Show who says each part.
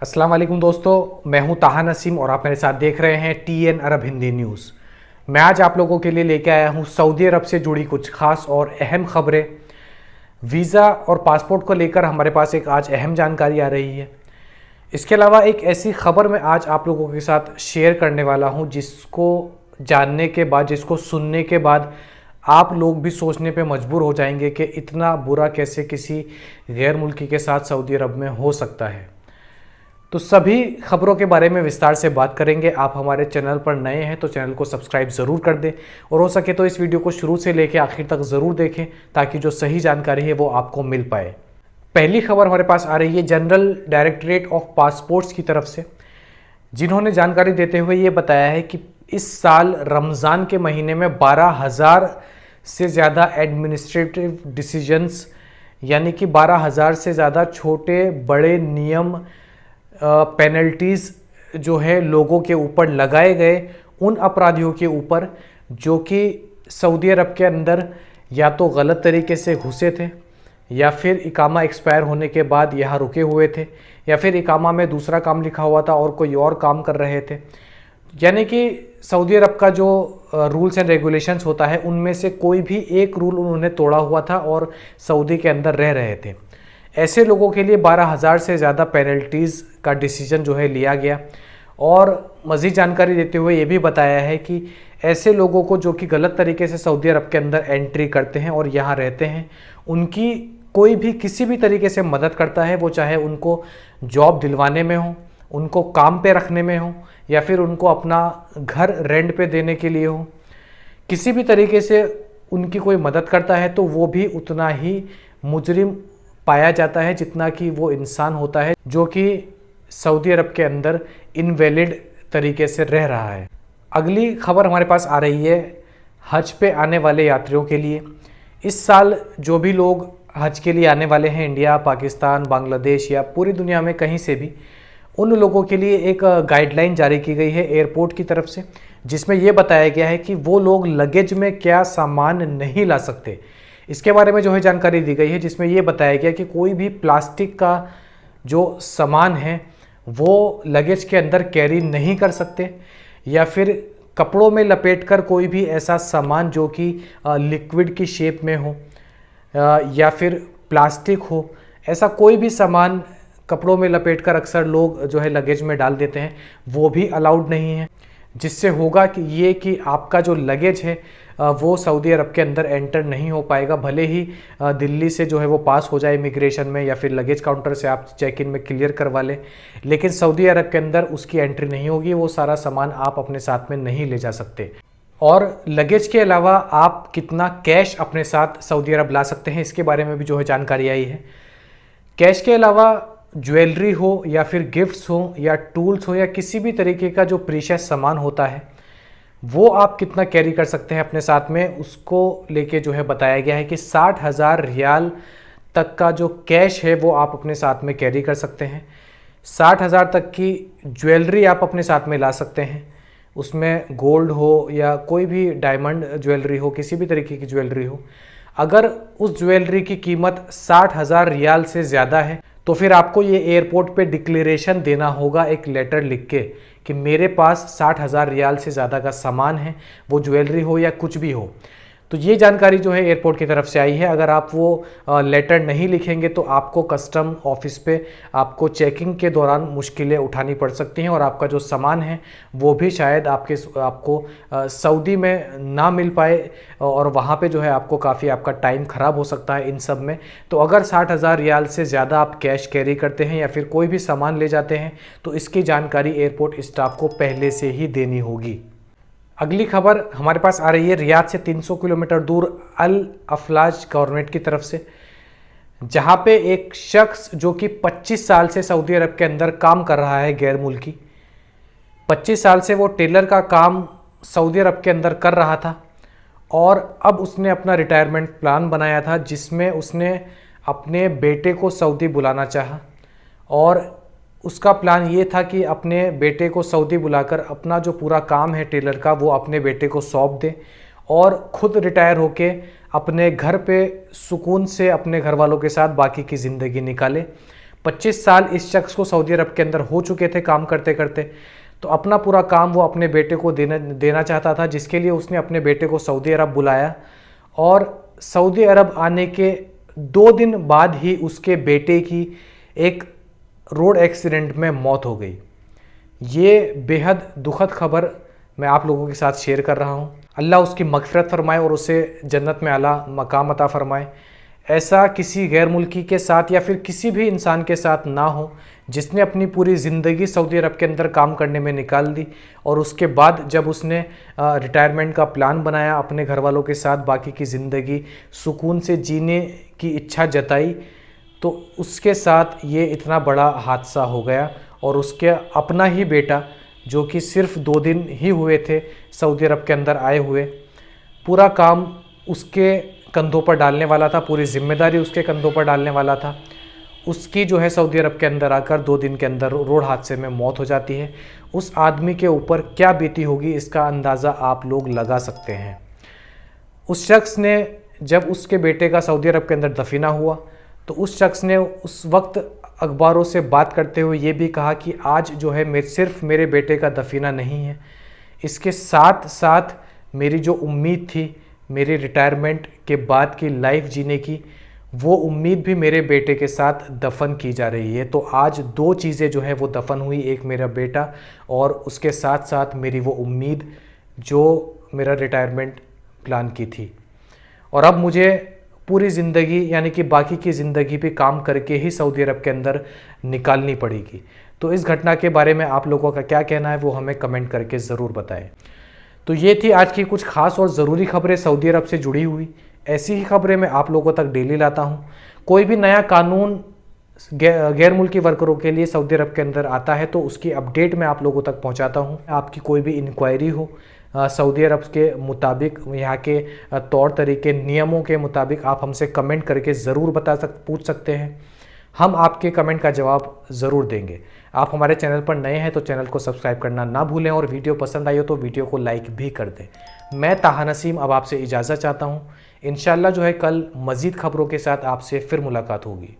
Speaker 1: अस्सलाम वालेकुम दोस्तों, मैं हूं ताहा नसीम और आप मेरे साथ देख रहे हैं TN अरब हिंदी न्यूज़। मैं आज आप लोगों के लिए लेके आया हूं सऊदी अरब से जुड़ी कुछ खास और अहम खबरें। वीज़ा और पासपोर्ट को लेकर हमारे पास एक आज अहम जानकारी आ रही है। इसके अलावा एक ऐसी खबर मैं आज आप लोगों के साथ शेयर करने वाला हूं जिसको जानने के बाद, जिसको सुनने के बाद आप लोग भी सोचने पे मजबूर हो जाएंगे कि इतना बुरा कैसे किसी गैर मुल्की के साथ सऊदी अरब में हो सकता है। तो सभी खबरों के बारे में विस्तार से बात करेंगे। आप हमारे चैनल पर नए हैं तो चैनल को सब्सक्राइब ज़रूर कर दें और हो सके तो इस वीडियो को शुरू से लेकर आखिर तक ज़रूर देखें ताकि जो सही जानकारी है वो आपको मिल पाए। पहली खबर हमारे पास आ रही है जनरल डायरेक्टरेट ऑफ पासपोर्ट्स की तरफ से, जिन्होंने जानकारी देते हुए ये बताया है कि इस साल रमज़ान के महीने में 12,000 से ज़्यादा एडमिनिस्ट्रेटिव डिसीजंस, यानी कि 12,000 से ज़्यादा छोटे बड़े नियम पेनल्टीज़ जो है लोगों के ऊपर लगाए गए उन अपराधियों के ऊपर जो कि सऊदी अरब के अंदर या तो गलत तरीके से घुसे थे या फिर इकामा एक्सपायर होने के बाद यहाँ रुके हुए थे या फिर इकामा में दूसरा काम लिखा हुआ था और कोई और काम कर रहे थे। यानी कि सऊदी अरब का जो रूल्स एंड रेगुलेशंस होता है उनमें से कोई भी एक रूल उन्होंने तोड़ा हुआ था और सऊदी के अंदर रह रहे थे। ऐसे लोगों के लिए 12,000 से ज़्यादा पेनल्टीज़ का डिसीजन जो है लिया गया। और मज़ीद जानकारी देते हुए ये भी बताया है कि ऐसे लोगों को जो कि गलत तरीके से सऊदी अरब के अंदर एंट्री करते हैं और यहाँ रहते हैं, उनकी कोई भी किसी भी तरीके से मदद करता है, वो चाहे उनको जॉब दिलवाने में हो, उनको काम पे रखने में हो या फिर उनको अपना घर रेंट पे देने के लिए हो, किसी भी तरीके से उनकी कोई मदद करता है तो वो भी उतना ही मुजरिम पाया जाता है जितना कि वो इंसान होता है जो कि सऊदी अरब के अंदर इनवैलिड तरीके से रह रहा है। अगली खबर हमारे पास आ रही है हज पे आने वाले यात्रियों के लिए। इस साल जो भी लोग हज के लिए आने वाले हैं इंडिया, पाकिस्तान, बांग्लादेश या पूरी दुनिया में कहीं से भी, उन लोगों के लिए एक गाइडलाइन जारी की गई है एयरपोर्ट की तरफ से, जिसमें यह बताया गया है कि वो लोग लगेज में क्या सामान नहीं ला सकते। इसके बारे में जो है जानकारी दी गई है, जिसमें यह बताया गया कि कोई भी प्लास्टिक का जो सामान है वो लगेज के अंदर कैरी नहीं कर सकते या फिर कपड़ों में लपेटकर कोई भी ऐसा सामान जो कि लिक्विड की शेप में हो या फिर प्लास्टिक हो, ऐसा कोई भी सामान कपड़ों में लपेटकर अक्सर लोग जो है लगेज में डाल देते हैं, वो भी अलाउड नहीं है। जिससे होगा कि ये कि आपका जो लगेज है वो सऊदी अरब के अंदर एंटर नहीं हो पाएगा, भले ही दिल्ली से जो है वो पास हो जाए इमिग्रेशन में या फिर लगेज काउंटर से आप चेक इन में क्लियर करवा लें, लेकिन सऊदी अरब के अंदर उसकी एंट्री नहीं होगी। वो सारा सामान आप अपने साथ में नहीं ले जा सकते। और लगेज के अलावा आप कितना कैश अपने साथ सऊदी अरब ला सकते हैं, इसके बारे में भी जो है जानकारी आई है। कैश के अलावा ज्वेलरी हो या फिर गिफ्ट्स हो या टूल्स हो या किसी भी तरीके का जो प्रीशियस सामान होता है वो आप कितना कैरी कर सकते हैं अपने साथ में, उसको लेके जो है बताया गया है कि 60,000 रियाल तक का जो कैश है वो आप अपने साथ में कैरी कर सकते हैं। 60,000 तक की ज्वेलरी आप अपने साथ में ला सकते हैं, उसमें गोल्ड हो या कोई भी डायमंड ज्वेलरी हो, किसी भी तरीके की ज्वेलरी हो। अगर उस ज्वेलरी की कीमत 60,000 रियाल से ज़्यादा है तो फिर आपको ये एयरपोर्ट पे डिक्लेरेशन देना होगा, एक लेटर लिख के कि मेरे पास 60,000 रियाल से ज़्यादा का सामान है, वो ज्वेलरी हो या कुछ भी हो। तो ये जानकारी जो है एयरपोर्ट की तरफ से आई है। अगर आप वो लेटर नहीं लिखेंगे तो आपको कस्टम ऑफिस पे आपको चेकिंग के दौरान मुश्किलें उठानी पड़ सकती हैं और आपका जो सामान है वो भी शायद आपको सऊदी में ना मिल पाए और वहाँ पे जो है आपको काफ़ी आपका टाइम ख़राब हो सकता है इन सब में। तो अगर 60,000 रियाल से ज़्यादा आप कैश कैरी करते हैं या फिर कोई भी सामान ले जाते हैं तो इसकी जानकारी एयरपोर्ट स्टाफ को पहले से ही देनी होगी। अगली खबर हमारे पास आ रही है रियाद से 300 किलोमीटर दूर अल अफलाज गवर्नमेंट की तरफ से, जहां पे एक शख्स जो कि 25 साल से सऊदी अरब के अंदर काम कर रहा है गैर मुल्की, 25 साल से वो टेलर का काम सऊदी अरब के अंदर कर रहा था और अब उसने अपना रिटायरमेंट प्लान बनाया था जिसमें उसने अपने बेटे को सऊदी बुलाना चाहा और उसका प्लान ये था कि अपने बेटे को सऊदी बुलाकर अपना जो पूरा काम है टेलर का वो अपने बेटे को सौंप दे और ख़ुद रिटायर होके अपने घर पे सुकून से अपने घर वालों के साथ बाकी की ज़िंदगी निकाले। 25 साल इस शख्स को सऊदी अरब के अंदर हो चुके थे काम करते करते। तो अपना पूरा काम वो अपने बेटे को देना चाहता था, जिसके लिए उसने अपने बेटे को सऊदी अरब बुलाया। और सऊदी अरब आने के 2 दिन बाद ही उसके बेटे की एक रोड एक्सीडेंट में मौत हो गई। ये बेहद दुखद खबर मैं आप लोगों के साथ शेयर कर रहा हूँ। अल्लाह उसकी मग़फ़िरत फरमाए और उसे जन्नत में आला मकाम अता फरमाए। ऐसा किसी गैर मुल्की के साथ या फिर किसी भी इंसान के साथ ना हो जिसने अपनी पूरी ज़िंदगी सऊदी अरब के अंदर काम करने में निकाल दी और उसके बाद जब उसने रिटायरमेंट का प्लान बनाया, अपने घर वालों के साथ बाकी की ज़िंदगी सुकून से जीने की इच्छा जताई, तो उसके साथ ये इतना बड़ा हादसा हो गया। और उसके अपना ही बेटा, जो कि सिर्फ 2 दिन ही हुए थे सऊदी अरब के अंदर आए हुए, पूरा काम उसके कंधों पर डालने वाला था, पूरी जिम्मेदारी उसके कंधों पर डालने वाला था। उसकी जो है सऊदी अरब के अंदर आकर 2 दिन के अंदर रोड हादसे में मौत हो जाती है। उस आदमी के ऊपर क्या बीती होगी इसका अंदाज़ा आप लोग लगा सकते हैं। उस शख्स ने, जब उसके बेटे का सऊदी अरब के अंदर दफीना हुआ, तो उस शख्स ने उस वक्त अखबारों से बात करते हुए ये भी कहा कि आज जो है सिर्फ मेरे बेटे का दफीना नहीं है, इसके साथ साथ मेरी जो उम्मीद थी मेरी रिटायरमेंट के बाद की लाइफ जीने की, वो उम्मीद भी मेरे बेटे के साथ दफन की जा रही है। तो आज 2 चीज़ें जो है वो दफन हुई, एक मेरा बेटा और उसके साथ साथ मेरी वो उम्मीद जो मेरा रिटायरमेंट प्लान की थी। और अब मुझे पूरी ज़िंदगी यानी कि बाकी की ज़िंदगी भी काम करके ही सऊदी अरब के अंदर निकालनी पड़ेगी। तो इस घटना के बारे में आप लोगों का क्या कहना है वो हमें कमेंट करके ज़रूर बताएं। तो ये थी आज की कुछ खास और ज़रूरी खबरें सऊदी अरब से जुड़ी हुई। ऐसी ही खबरें मैं आप लोगों तक डेली लाता हूँ। कोई भी नया कानून गैर मुल्की वर्करों के लिए सऊदी अरब के अंदर आता है तो उसकी अपडेट मैं आप लोगों तक पहुँचाता हूँ। आपकी कोई भी इंक्वायरी हो सऊदी अरब के मुताबिक, यहाँ के तौर तरीके नियमों के मुताबिक, आप हमसे कमेंट करके ज़रूर पूछ सकते हैं। हम आपके कमेंट का जवाब ज़रूर देंगे। आप हमारे चैनल पर नए हैं तो चैनल को सब्सक्राइब करना ना भूलें और वीडियो पसंद आई हो तो वीडियो को लाइक भी कर दें। मैं ताहा नसीम अब आपसे इजाज़त चाहता हूँ। इंशाल्लाह जो है कल मज़ीद खबरों के साथ आपसे फिर मुलाकात होगी।